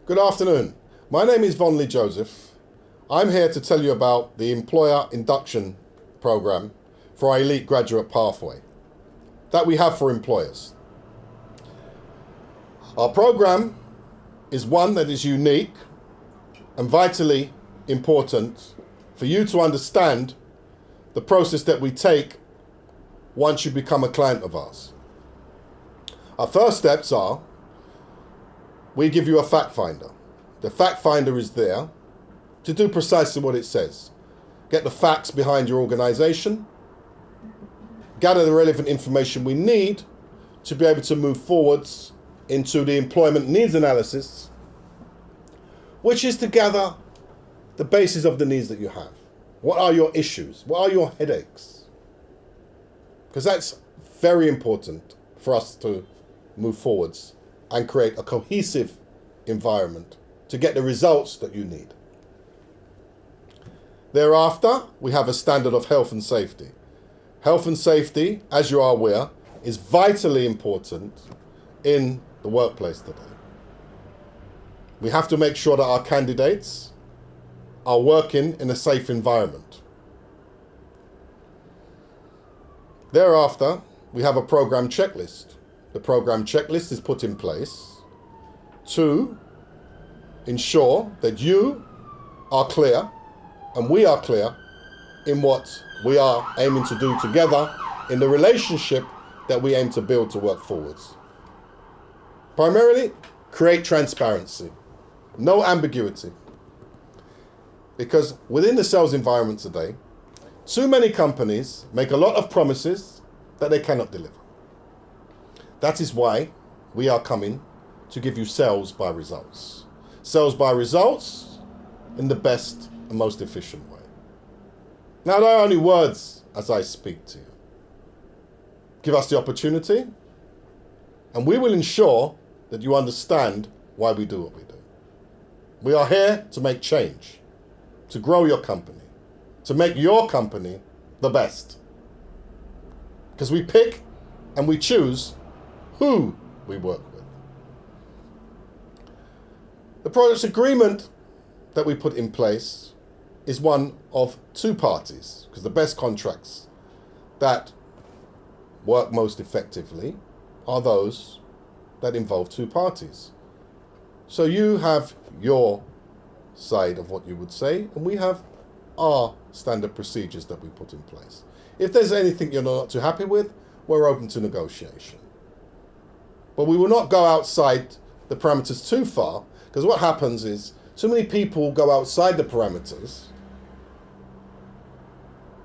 Good afternoon. My name is Vonley Joseph. I'm here to tell you about the Employer Induction program for our Elite Graduate Pathway that we have for employers. Our program is one that is unique and vitally important for you to understand the process that we take once you become a client of ours. Our first steps are we give you a fact finder. The fact finder is there to do precisely what it says. Get the facts behind your organization, gather the relevant information we need to be able to move forwards into the employment needs analysis, which is to gather the basis of the needs that you have. What are your issues? What are your headaches? Because that's very important for us to move forwards and create a cohesive environment to get the results that you need. Thereafter, we have a standard of health and safety. Health and safety, as you are aware, is vitally important in the workplace today. We have to make sure that our candidates are working in a safe environment. Thereafter, we have a program checklist. The program checklist is put in place to ensure that you are clear and we are clear in what we are aiming to do together in the relationship that we aim to build to work forwards. Primarily, create transparency, no ambiguity. Because within the sales environment today, too many companies make a lot of promises that they cannot deliver. That is why we are coming to give you sales by results. Sales by results in the best and most efficient way. Now, there are only words as I speak to you. Give us the opportunity, and we will ensure that you understand why we do what we do. We are here to make change, to grow your company, to make your company the best. Because we pick and we choose who we work with. The products agreement that we put in place is one of two parties, because the best contracts that work most effectively are those that involve two parties. So you have your side of what you would say, and we have our standard procedures that we put in place. If there's anything you're not too happy with, we're open to negotiation. But we will not go outside the parameters too far, because what happens is too many people go outside the parameters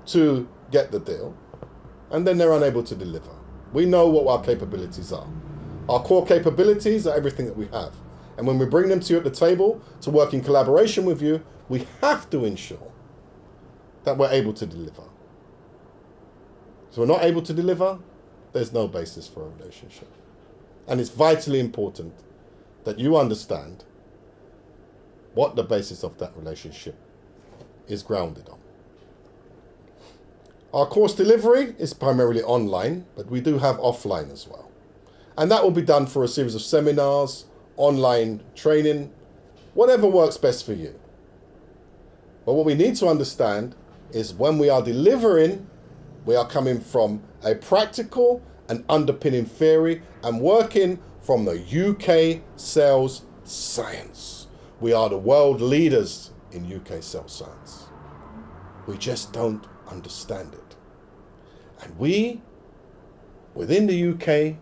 to get the deal, and then they're unable to deliver. We know what our capabilities are. Our core capabilities are everything that we have. And when we bring them to you at the table to work in collaboration with you, we have to ensure that we're able to deliver. So we're not able to deliver, there's no basis for a relationship. And it's vitally important that you understand what the basis of that relationship is grounded on. Our course delivery is primarily online, but we do have offline as well. And that will be done for a series of seminars, online training, whatever works best for you. But what we need to understand is when we are delivering, we are coming from a practical and underpinning theory and working from the UK sales science. We are the world leaders in UK sales science. We just don't understand it. And we, within the UK,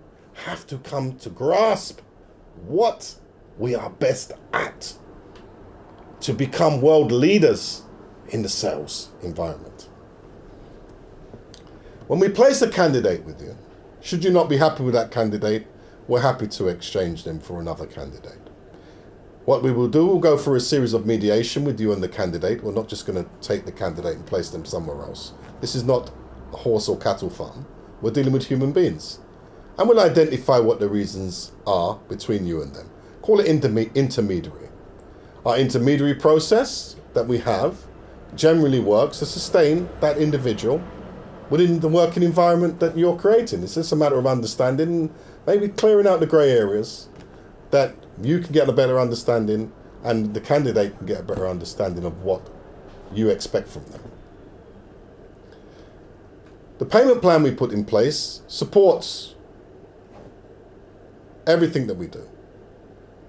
have to come to grasp what we are best at to become world leaders in the sales environment. When we place a candidate with you, should you not be happy with that candidate, we're happy to exchange them for another candidate. What we will do, we'll go through a series of mediation with you and the candidate. We're not just going to take the candidate and place them somewhere else. This is not a horse or cattle farm. We're dealing with human beings. And we'll identify what the reasons are between you and them. Call it intermediary. Our intermediary process that we have generally works to sustain that individual within the working environment that you're creating. It's just a matter of understanding, maybe clearing out the grey areas that You can get a better understanding, and the candidate can get a better understanding of what you expect from them. The payment plan we put in place supports everything that we do.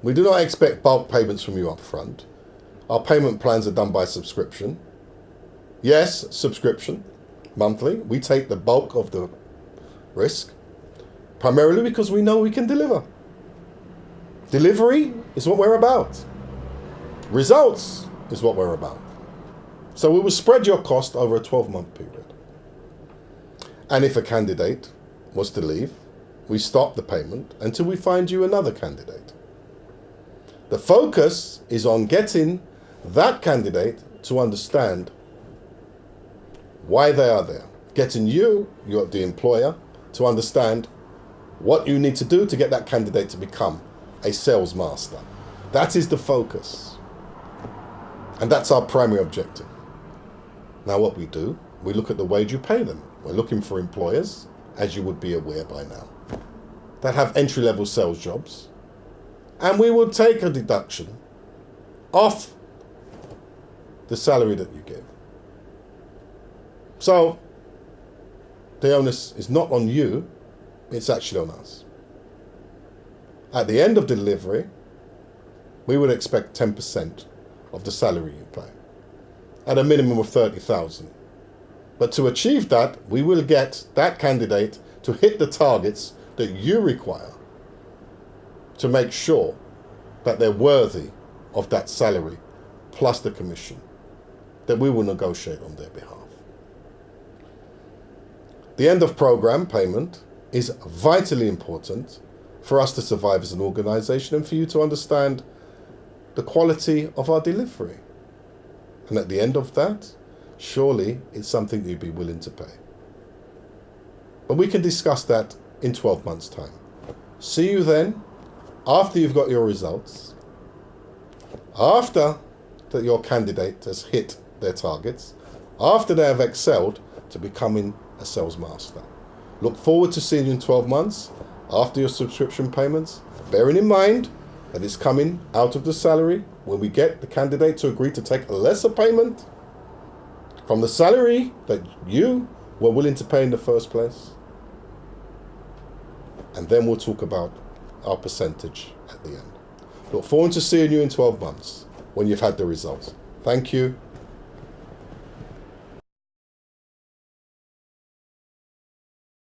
We do not expect bulk payments from you up front. Our payment plans are done by subscription. Yes, subscription, monthly. We take the bulk of the risk, primarily because we know we can deliver. Delivery is what we're about. Results is what we're about. So we will spread your cost over a 12-month period. And if a candidate was to leave, we stop the payment until we find you another candidate. The focus is on getting that candidate to understand why they are there. Getting you, the employer, to understand what you need to do to get that candidate to become a sales master. That is the focus. And that's our primary objective. Now what we do, we look at the wage you pay them. We're looking for employers, as you would be aware by now, that have entry-level sales jobs. And we will take a deduction off the salary that you give. So the onus is not on you, it's actually on us. At the end of delivery, we would expect 10% of the salary you pay, at a minimum of 30,000. But to achieve that, we will get that candidate to hit the targets that you require to make sure that they're worthy of that salary plus the commission that we will negotiate on their behalf. The end of program payment is vitally important for us to survive as an organization and for you to understand the quality of our delivery. And at the end of that, surely it's something you'd be willing to pay. But we can discuss that in 12 months' time. See you then, after you've got your results, after that your candidate has hit their targets, after they have excelled to becoming a sales master. Look forward to seeing you in 12 months after your subscription payments, bearing in mind that it's coming out of the salary when we get the candidate to agree to take a lesser payment from the salary that you were willing to pay in the first place. And then we'll talk about our percentage at the end. Look forward to seeing you in 12 months when you've had the results. Thank you.